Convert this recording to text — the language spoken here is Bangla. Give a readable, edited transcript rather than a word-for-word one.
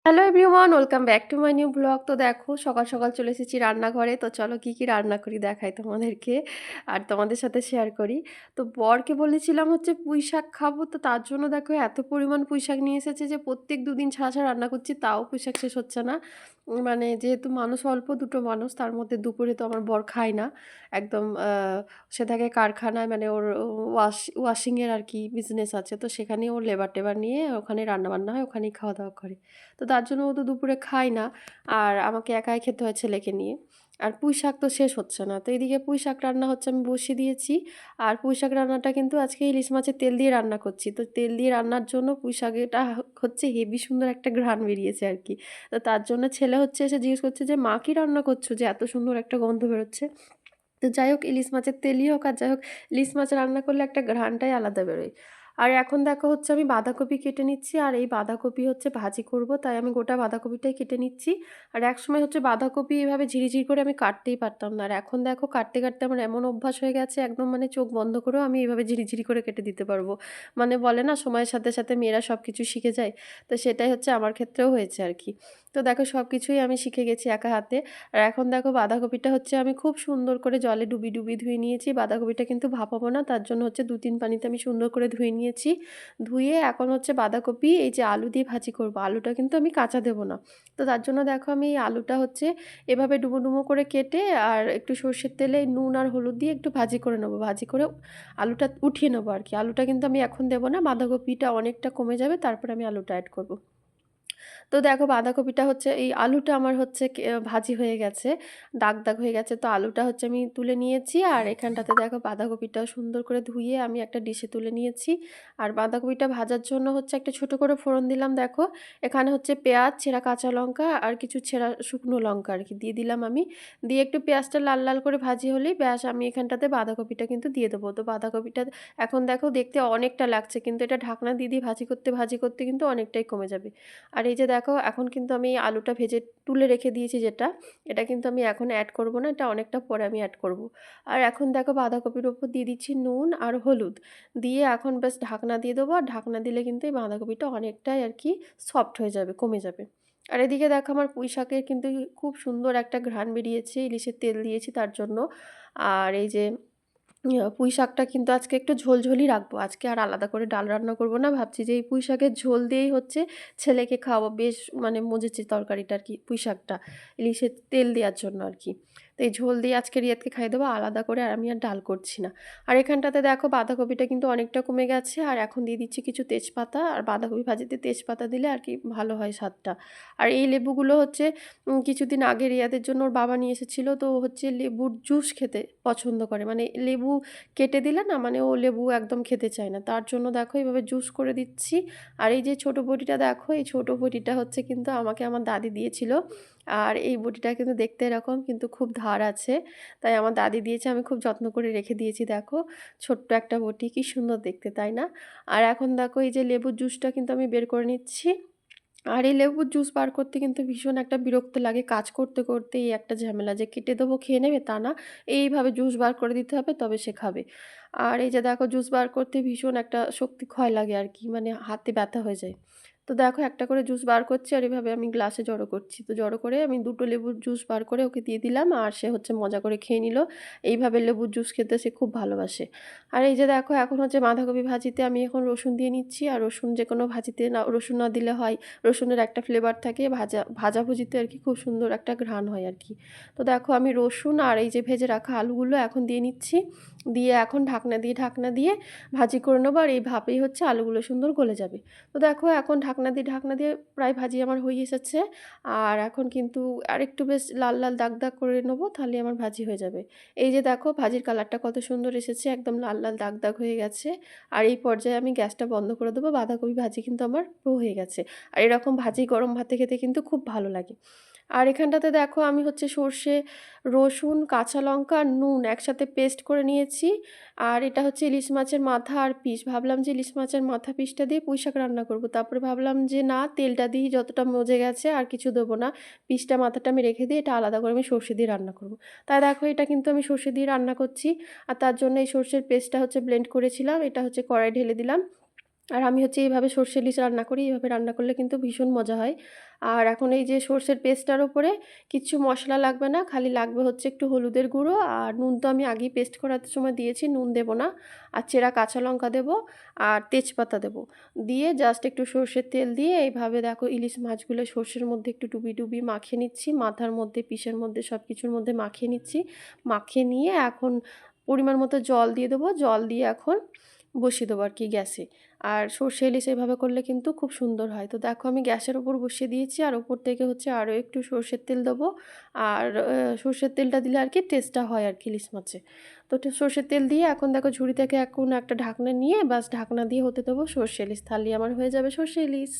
Hello everyone, welcome back to my new blog. তো দেখো সকাল সকাল চলে এসেছি রান্নাঘরে। তো চলো কি কি রান্না করি দেখাই তোমাদেরকে আর তোমাদের সাথে শেয়ার করি। তো বরকে বলেছিলাম হচ্ছে পুঁই শাক খাবো, তো তার জন্য দেখো এত পরিমাণ পুঁই শাক নিয়ে এসেছে যে প্রত্যেক দুদিন ছাড়া ছাড়া রান্না করছি, তাও পুঁই শাক শেষ হচ্ছে না। মানে যেহেতু মানুষ অল্প, দুটো মানুষ, তার মধ্যে দুপুরে তো আমার বর খায় না একদম। সে থাকে কারখানায়, মানে ওর ওয়াশিংয়ের আর কি বিজনেস আছে, তো সেখানেই ওর লেবার টেবার নিয়ে ওখানে রান্নাবান্না হয়, ওখানেই খাওয়া দাওয়া করে। তো তার জন্য ও তো দুপুরে খায় না, আর আমাকে একাই খেতে হয় ছেলেকে নিয়ে। আর পুঁই শাক তো শেষ হচ্ছে না, তো এদিকে পুঁই শাক রান্না হচ্ছে, আমি বসিয়ে দিয়েছি। আর পুঁই শাক রান্নাটা কিন্তু আজকে ইলিশ মাছের তেল দিয়ে রান্না করছি, তো তেল দিয়ে রান্নার জন্য পুঁই শাকটা হচ্ছে হেভি সুন্দর একটা ঘ্রাণ বেরিয়েছে আর কি। তো তার জন্য ছেলে হচ্ছে এসে জিজ্ঞেস করছে যে মা কি রান্না করছো, যে এত সুন্দর একটা গন্ধ বেরোচ্ছে। তো যাই হোক, ইলিশ মাছের তেলই হোক আর যাই হোক, ইলিশ মাছ রান্না করলে একটা ঘ্রাণটাই আলাদা বেরোয়। আর এখন দেখো হচ্ছে আমি বাঁধাকপি কেটে নিচ্ছি, আর এই বাঁধাকপি হচ্ছে ভাজি করব, তাই আমি গোটা বাঁধাকপিটাই কেটে নিচ্ছি। আর একসময় হচ্ছে বাঁধাকপি এভাবে ঝিরিঝিরি করে আমি কাটতেই পারতাম না, আর এখন দেখো কাটতে কাটতে আমার এমন অভ্যাস হয়ে গেছে, একদম মানে চোখ বন্ধ করেও আমি এভাবে ঝিরিঝিরি করে কেটে দিতে পারবো। মানে বলে না সময়ের সাথে সাথে মেয়েরা সব কিছু শিখে যায়, তো সেটাই হচ্ছে আমার ক্ষেত্রেও হয়েছে আর কি। তো দেখো সব কিছুই আমি শিখে গেছি একা হাতে। আর এখন দেখো বাঁধাকপিটা হচ্ছে আমি খুব সুন্দর করে জলে ডুবিয়ে ডুবিয়ে ধুয়ে নিয়েছি। বাঁধাকপিটা কিন্তু ভাপাবো না, তার জন্য হচ্ছে 2-3 পানিতে আমি সুন্দর করে ধুয়ে নিয়েছি। ধুয়ে এখন হচ্ছে বাঁধাকপি এই যে আলু দিয়ে ভাজি করব, আলুটা কিন্তু আমি কাঁচা দেবো না। তো তার জন্য দেখো আমি এই আলুটা হচ্ছে এভাবে ডুবো ডুবো করে কেটে আর একটু সর্ষের তেলে নুন আর হলুদ দিয়ে একটু ভাজি করে নেবো, ভাজি করে আলুটা উঠিয়ে নেবো আর কি। আলুটা কিন্তু আমি এখন দেবো না, বাঁধাকপিটা অনেকটা কমে যাবে, তারপরে আমি আলুটা অ্যাড করবো। তো দেখো বাঁধাকপিটা হচ্ছে, এই আলুটা আমার হচ্ছে ভাজি হয়ে গেছে, দাগ দাগ হয়ে গেছে, তো আলুটা হচ্ছে আমি তুলে নিয়েছি। আর এখানটাতে দেখো বাঁধাকপিটা সুন্দর করে ধুয়ে আমি একটা ডিশে তুলে নিয়েছি। আর বাঁধাকপিটা ভাজার জন্য হচ্ছে একটা ছোট করে ফোড়ন দিলাম। দেখো এখানে হচ্ছে পেঁয়াজ, ছেঁড়া কাঁচা লঙ্কা আর কিছু ছেঁড়া শুকনো লঙ্কা আর কি দিয়ে দিলাম আমি। দিয়ে একটু পেঁয়াজটা লাল লাল করে ভাজি হলেই ব্যাস, আমি এখানটাতে বাঁধাকপিটা কিন্তু দিয়ে দেবো। তো বাঁধাকপিটা এখন দেখো দেখতে অনেকটা লাগছে, কিন্তু এটা ঢাকনা দিয়ে দিয়ে ভাজি করতে কিন্তু অনেকটাই কমে যাবে। আর এই যে দেখো এখন কিন্তু আমি আলুটা ভেজে তুলে রেখে দিয়েছি যেটা, এটা কিন্তু আমি এখন অ্যাড করব না, এটা অনেকটা পরে আমি অ্যাড করব। আর এখন দেখো বাঁধাকপির ওপর দিয়ে দিচ্ছি নুন আর হলুদ, দিয়ে এখন বেশ ঢাকনা দিয়ে দেবো। আর ঢাকনা দিলে কিন্তু এই বাঁধাকপিটা অনেকটাই আর কি সফট হয়ে যাবে, কমে যাবে। আর এদিকে দেখো আমার পুঁই শাকের কিন্তু খুব সুন্দর একটা ঘ্রাণ বেরিয়েছে, ইলিশের তেল দিয়েছি তার জন্য। আর এই যে পুঁই শাকটা কিন্তু আজকে একটু ঝোলঝোলই রাখবো, আজকে আর আলাদা করে ডাল রান্না করব না। ভাবছি যে এই পুঁই শাকের ঝোল দিয়েই হচ্ছে ছেলেকে খাওয়াবো, বেশ মানে মজেছে তরকারিটা আর কি, পুঁই শাকটা ইলিশের তেল দেওয়ার জন্য আর কি। তো এই ঝোল দিয়ে আজকে রিয়াদকে খাইয়ে দেবো আলাদা করে, আর আমি আর ডাল করছি না। আর এখানটাতে দেখো বাঁধাকপিটা কিন্তু অনেকটা কমে গেছে, আর এখন দিয়ে দিচ্ছি কিছু তেজপাতা, আর বাঁধাকপি ভাজিতে তেজপাতা দিলে আর কি ভালো হয় স্বাদটা। আর এই লেবুগুলো হচ্ছে কিছুদিন আগে রিয়াদের জন্য ওর বাবা নিয়ে এসেছিলো, তো ও হচ্ছে লেবুর জুস খেতে পছন্দ করে, মানে লেবু কেটে দিলে না, মানে ও লেবু একদম খেতে চায় না, তার জন্য দেখো এইভাবে জুস করে দিচ্ছি। আর এই যে ছোট বটিটা দেখো, এই ছোট বটিটা হচ্ছে কিন্তু আমাকে আমার দাদি দিয়েছিল। আর এই বটিটা কিন্তু দেখতে এরকম, কিন্তু খুব ধার আছে, তাই আমার দাদি দিয়েছে, আমি খুব যত্ন করে রেখে দিয়েছি। দেখো ছোট্ট একটা বটি, কি সুন্দর দেখতে তাই না? আর এখন দেখো এই যে লেবুর জুসটা কিন্তু আমি বের করে নিচ্ছি। আর এই লেবুর জুস বার করতে কিন্তু ভীষণ একটা বিরক্ত লাগে, কাজ করতে করতে এই একটা ঝামেলা যে কেটে দেবো খেয়ে নেবে তা না, এইভাবে জুস বার করে দিতে হবে তবে সে খাবে। আর এই যে দেখো জুস বার করতে ভীষণ একটা শক্তি ক্ষয় লাগে আর কি, মানে হাতে ব্যথা হয়ে যায়। তো দেখো একটা করে জুস বার করছি, আর এভাবে আমি গ্লাসে জড়ো করছি, তো জড়ো করে আমি দুটো লেবুর জুস বার করে ওকে দিয়ে দিলাম, আর সে হচ্ছে মজা করে খেয়ে নিল। এইভাবে লেবুর জুস খেতে সে খুব ভালোবাসে। আর এই যে দেখো এখন হচ্ছে বাঁধাকপি ভাজিতে আমি এখন রসুন দিয়ে নিচ্ছি, আর রসুন যে কোনো ভাজিতে না রসুন না দিলে হয়, রসুনের একটা ফ্লেভার থাকে, ভাজাভুজিতে আর কি খুব সুন্দর একটা ঘ্রাণ হয় আর কি। তো দেখো আমি রসুন আর এই যে ভেজে রাখা আলুগুলো এখন দিয়ে নিচ্ছি, দিয়ে এখন ঢাকনা দিয়ে ভাজি করে নেবো, আর এই ভাপেই হচ্ছে আলুগুলো সুন্দর গলে যাবে। তো দেখো এখন ঢাকনা দিয়ে প্রায় ভাজি আমার হয়ে এসেছে। আর এখন কিন্তু আরেকটু বেশ লাল লাল দাগ দাগ করে নেবো, তাহলে আমার ভাজি হয়ে যাবে। এই যে দেখো ভাজির কালারটা কত সুন্দর এসেছে, একদম লাল লাল দাগ দাগ হয়ে গেছে। আর এই পর্যায়ে আমি গ্যাসটা বন্ধ করে দেবো, বাঁধাকপি ভাজি কিন্তু আমার হয়ে গেছে। আর এরকম ভাজি গরম ভাতে খেতে কিন্তু খুব ভালো লাগে। আর এখানটাতে দেখো আমি হচ্ছে সর্ষে, রসুন, কাঁচা লঙ্কা আর নুন একসাথে পেস্ট করে নিয়েছি। আর এটা হচ্ছে ইলিশ মাছের মাথা আর পিস, ভাবলাম যে ইলিশ মাছের মাথা পিসটা দিয়ে পুঁই শাক রান্না করব, তারপরে ভাবলাম যে না, তেলটা দিই যতটা মজে গেছে আর কিছু দেবো না, পিসটা মাথাটা আমি রেখে দিই, এটা আলাদা করে আমি সর্ষে দিয়ে রান্না করব। তাই দেখো এটা কিন্তু আমি সর্ষে দিয়ে রান্না করছি। আর তার জন্য এই সর্ষের পেস্টটা হচ্ছে ব্লেন্ড করেছিলাম, এটা হচ্ছে কড়াই ঢেলে দিলাম। আর আমি হচ্ছে এইভাবে সর্ষে ইলিশ রান্না করি। এইভাবে রান্না করলে কিন্তু ভীষণ মজা হয়। আর এখন এই যে সর্ষের পেস্টটার উপরে কিচ্ছু মশলা লাগবে না। খালি লাগবে হচ্ছে একটু হলুদের গুঁড়ো আর নুন তো আমি আগেই পেস্ট করার সময় দিয়েছি, নুন দেব না। আর চেরা কাঁচা লঙ্কা দেব আর তেজপাতা দেব। দিয়ে জাস্ট একটু সর্ষের তেল দিয়ে এইভাবে দেখো ইলিশ মাছগুলো সর্ষের মধ্যে একটু ডুবিয়ে মাখিয়ে নিচ্ছি। মাথার মধ্যে, পিঠের মধ্যে সব কিছুর মধ্যে মাখিয়ে নিচ্ছি। মাখিয়ে নিয়ে এখন পরিমাণ মতো জল দিয়ে দেবো। জল দিয়ে এখন বসিয়ে দেবো আরকি গ্যাসে। আর সর্ষে ইলিশ এভাবে করলে কিন্তু খুব সুন্দর হয়। তো দেখো আমি গ্যাসের উপর বসিয়ে দিয়েছি আর ওপর থেকে হচ্ছে আরও একটু সর্ষের তেল দেবো। আর সর্ষের তেলটা দিলে আর কি টেস্টটা হয় আর কি ইলিশ মাছে। তো সর্ষের তেল দিয়ে এখন দেখো ঝুড়ি থেকে এখন একটা ঢাকনা নিয়ে বাস ঢাকনা দিয়ে হতে দেবো সর্ষে ইলিশ। তাহলেই আমার হয়ে যাবে সর্ষে ইলিশ।